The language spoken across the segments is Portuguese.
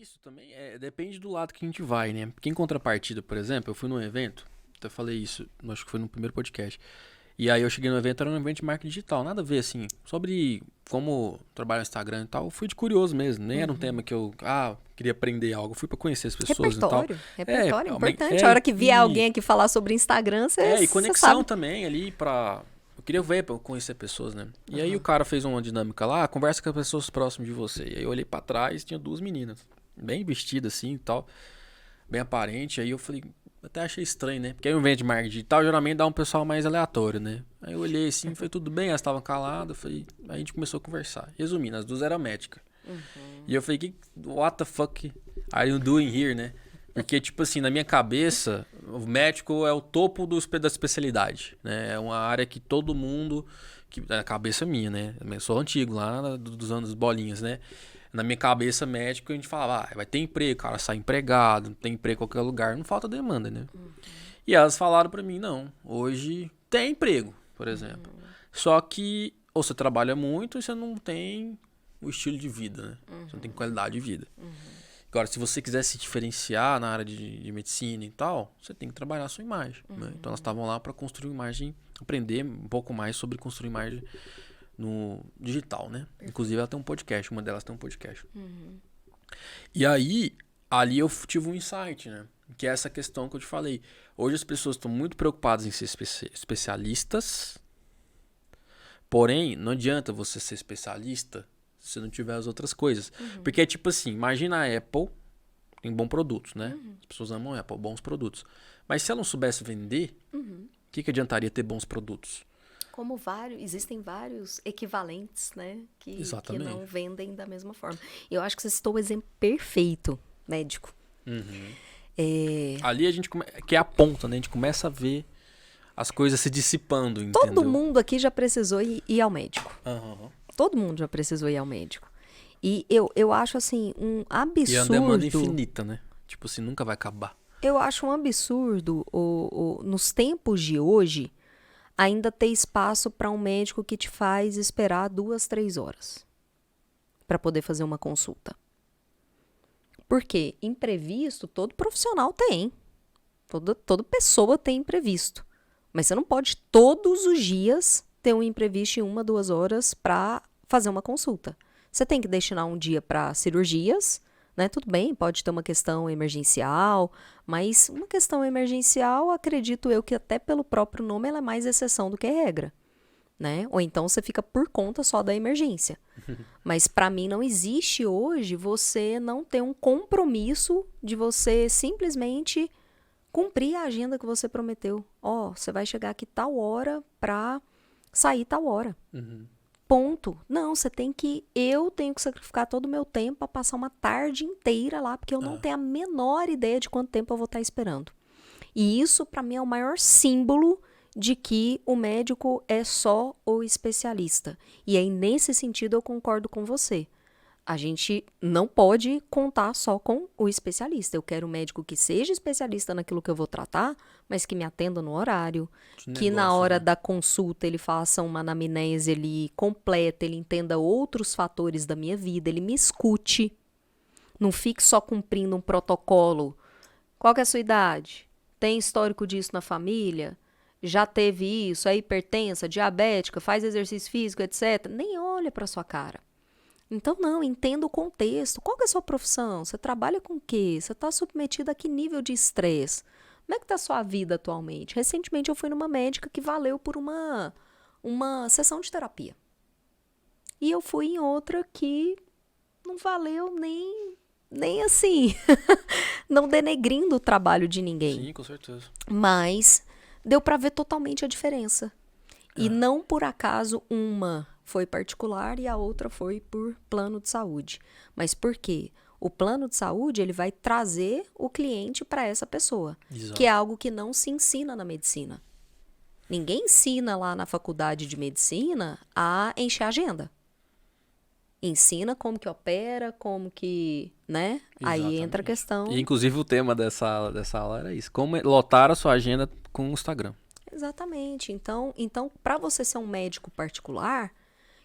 isso também depende do lado que a gente vai, né? Porque em contrapartida, por exemplo, eu fui num evento, até falei isso, acho que foi no primeiro podcast. E aí eu cheguei no evento, era um evento de marketing digital, nada a ver, assim, sobre como trabalhar no Instagram e tal. Eu fui de curioso mesmo, nem era um tema que eu, queria aprender algo, eu fui pra conhecer as pessoas e tal. Repertório, importante. A hora que vier alguém aqui falar sobre Instagram, você e conexão sabe. também ali pra... Eu queria ver, pra eu conhecer pessoas, né? E aí o cara fez uma dinâmica lá, conversa com as pessoas próximas de você. E aí eu olhei pra trás, tinha duas meninas, bem vestidas assim e tal, bem aparente. Aí eu falei, até achei estranho, né? Porque aí um evento de marketing digital geralmente dá um pessoal mais aleatório, né? Aí eu olhei assim, foi tudo bem, elas estavam caladas, falei, aí a gente começou a conversar. Resumindo, as duas eram médicas. E eu falei, what the fuck are you doing here, né? Porque, tipo assim, na minha cabeça, o médico é o topo da especialidade, né? É uma área que todo mundo... Na cabeça minha, né? Eu sou antigo, lá dos anos bolinhas, né? Na minha cabeça, médico, a gente falava, vai ter emprego, o cara sai empregado, tem emprego em qualquer lugar, não falta demanda, né? E elas falaram pra mim, não, hoje tem emprego, por exemplo. Só que ou você trabalha muito e você não tem o estilo de vida, né? Você não tem qualidade de vida. Agora, se você quiser se diferenciar na área de medicina e tal, você tem que trabalhar a sua imagem. Né? Então elas estavam lá para construir imagem, aprender um pouco mais sobre construir imagem no digital, né? Inclusive ela tem um podcast, uma delas tem um podcast. E aí, ali eu tive um insight, né? Que é essa questão que eu te falei. Hoje as pessoas estão muito preocupadas em ser especialistas, porém, não adianta você ser especialista se você não tiver as outras coisas. Porque é tipo assim, imagina a Apple, tem bons produtos, né? As pessoas amam a Apple, bons produtos. Mas se ela não soubesse vender, o que adiantaria ter bons produtos? Como existem vários equivalentes, né? Que não vendem da mesma forma. Eu acho que você citou o exemplo perfeito, médico. Ali a gente que é a ponta, né? A gente começa a ver as coisas se dissipando, entendeu? Todo mundo aqui já precisou ir ao médico. Todo mundo já precisou ir ao médico. E eu acho, assim, um absurdo... E é uma demanda infinita, né? Tipo assim, nunca vai acabar. Eu acho um absurdo, nos tempos de hoje, ainda ter espaço para um médico que te faz esperar 2, 3 horas para poder fazer uma consulta. Porque imprevisto todo profissional tem. Toda pessoa tem imprevisto. Mas você não pode todos os dias ter um imprevisto em 1, 2 horas para fazer uma consulta. Você tem que destinar um dia para cirurgias, né? Tudo bem, pode ter uma questão emergencial, mas uma questão emergencial, acredito eu que até pelo próprio nome ela é mais exceção do que regra, né? Ou então você fica por conta só da emergência. Mas para mim não existe hoje você não ter um compromisso de você simplesmente cumprir a agenda que você prometeu. Você vai chegar aqui tal hora para sair tal hora. Ponto. Não, eu tenho que sacrificar todo o meu tempo para passar uma tarde inteira lá, porque eu não tenho a menor ideia de quanto tempo eu vou estar esperando. E isso, para mim, é o maior símbolo de que o médico é só o especialista. E aí, nesse sentido, eu concordo com você. A gente não pode contar só com o especialista. Eu quero um médico que seja especialista naquilo que eu vou tratar, mas que me atenda no horário, que na hora da consulta ele faça uma anamnese ali completa, ele entenda outros fatores da minha vida, ele me escute. Não fique só cumprindo um protocolo. Qual que é a sua idade? Tem histórico disso na família? Já teve isso? É hipertensa, diabética, faz exercício físico, etc. Nem olha para sua cara. Então, não, entenda o contexto. Qual que é a sua profissão? Você trabalha com o quê? Você está submetido a que nível de estresse? Como é que está a sua vida atualmente? Recentemente eu fui numa médica que valeu por uma sessão de terapia. E eu fui em outra que não valeu nem assim, não denegrindo o trabalho de ninguém. Sim, com certeza. Mas deu para ver totalmente a diferença. E não por acaso uma foi particular e a outra foi por plano de saúde. Mas por quê? O plano de saúde ele vai trazer o cliente para essa pessoa, que é algo que não se ensina na medicina. Ninguém ensina lá na faculdade de medicina a encher a agenda. Ensina como que opera, como que, né? Exatamente. Aí entra a questão... E inclusive o tema dessa aula era isso, como lotar a sua agenda com o Instagram. Exatamente. Então para você ser um médico particular,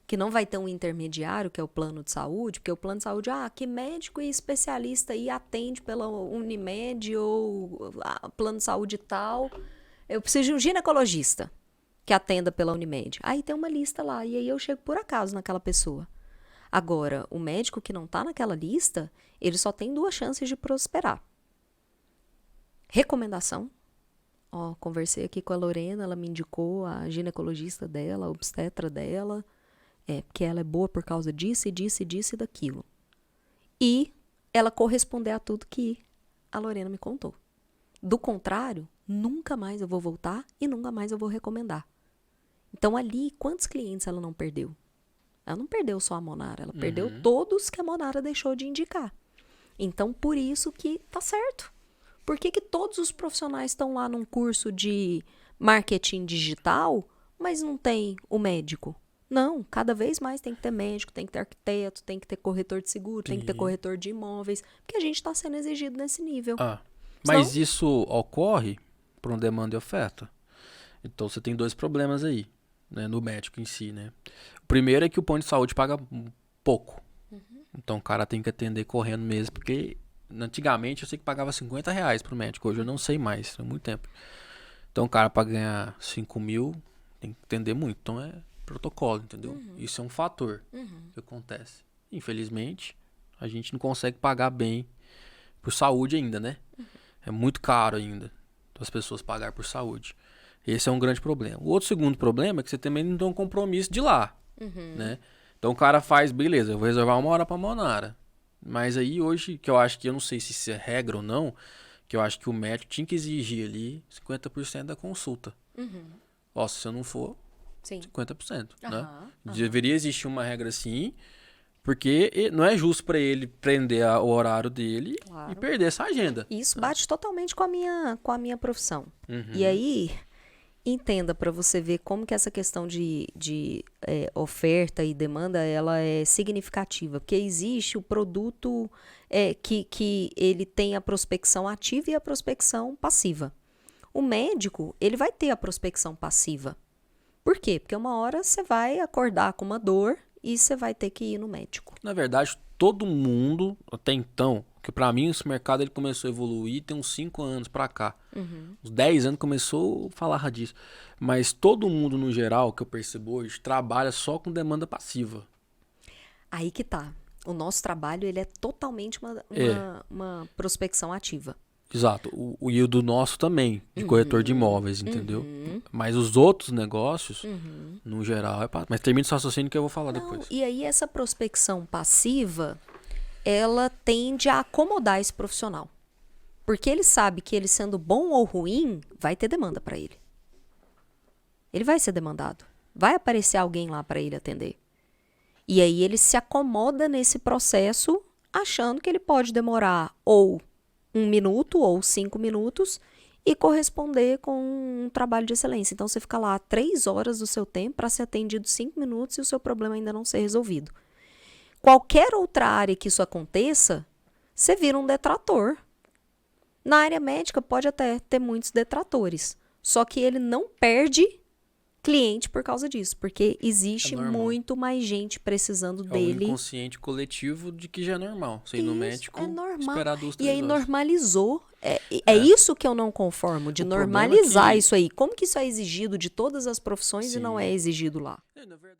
que não vai ter um intermediário, que é o plano de saúde, porque o plano de saúde, que médico e especialista aí atende pela Unimed ou plano de saúde tal. Eu preciso de um ginecologista que atenda pela Unimed. Aí tem uma lista lá, e aí eu chego por acaso naquela pessoa. Agora, o médico que não está naquela lista, ele só tem 2 chances de prosperar. Recomendação. Conversei aqui com a Lorena, ela me indicou a ginecologista dela, a obstetra dela, porque ela é boa por causa disso, e disso, e disso, e daquilo. E ela corresponder a tudo que a Lorena me contou. Do contrário, nunca mais eu vou voltar e nunca mais eu vou recomendar. Então ali, quantos clientes ela não perdeu? Ela não perdeu só a Monara, ela perdeu todos que a Monara deixou de indicar. Então, por isso que tá certo. Por que todos os profissionais estão lá num curso de marketing digital, mas não tem o médico? Não, cada vez mais tem que ter médico, tem que ter arquiteto, tem que ter corretor de seguro, tem que ter corretor de imóveis, porque a gente está sendo exigido nesse nível. Mas Senão, isso ocorre por um demanda e oferta. Então você tem 2 problemas aí, né, no médico em si, né? O primeiro é que o plano de saúde paga pouco. Então o cara tem que atender correndo mesmo, porque antigamente eu sei que pagava R$50 pro médico, hoje eu não sei mais, há muito tempo. Então o cara para ganhar 5 mil tem que atender muito, então é protocolo, entendeu? Isso é um fator que acontece. Infelizmente, a gente não consegue pagar bem por saúde ainda, né? É muito caro ainda as pessoas pagar por saúde. Esse é um grande problema. O outro segundo problema é que você também não tem um compromisso de ir lá, né? Então o cara faz, beleza, eu vou reservar 1 hora pra Monara. Mas aí hoje, que eu acho que, eu não sei se isso é regra ou não, que eu acho que o médico tinha que exigir ali 50% da consulta. Se eu não for, sim. 50%, né? Deveria existir uma regra assim, porque não é justo para ele prender o horário dele e perder essa agenda. Isso bate totalmente com a minha profissão. E aí, entenda para você ver como que essa questão de oferta e demanda, ela é significativa. Porque existe o produto que ele tem a prospecção ativa e a prospecção passiva. O médico, ele vai ter a prospecção passiva. Por quê? Porque uma hora você vai acordar com uma dor e você vai ter que ir no médico. Na verdade, todo mundo, até então, que pra mim esse mercado ele começou a evoluir tem uns 5 anos pra cá. Uns 10 anos começou a falar disso. Mas todo mundo, no geral, que eu percebo hoje, trabalha só com demanda passiva. Aí que tá. O nosso trabalho, ele é totalmente uma prospecção ativa. Exato. E o do nosso também, de corretor de imóveis, entendeu? Mas os outros negócios, no geral, é passivo. Mas termina esse raciocínio que eu vou falar depois. E aí essa prospecção passiva, ela tende a acomodar esse profissional. Porque ele sabe que ele sendo bom ou ruim, vai ter demanda para ele. Ele vai ser demandado. Vai aparecer alguém lá para ele atender. E aí ele se acomoda nesse processo, achando que ele pode demorar ou 1 minuto ou 5 minutos e corresponder com um trabalho de excelência. Então você fica lá 3 horas do seu tempo para ser atendido 5 minutos e o seu problema ainda não ser resolvido. Qualquer outra área que isso aconteça, você vira um detrator. Na área médica pode até ter muitos detratores, só que ele não perde cliente por causa disso, porque existe muito mais gente precisando dele. É um inconsciente coletivo de que já é normal. Você ir no médico, esperar 2, 3 horas. E aí normalizou. É isso que eu não conformo, de normalizar isso aí. Como que isso é exigido de todas as profissões e não é exigido lá? Na verdade...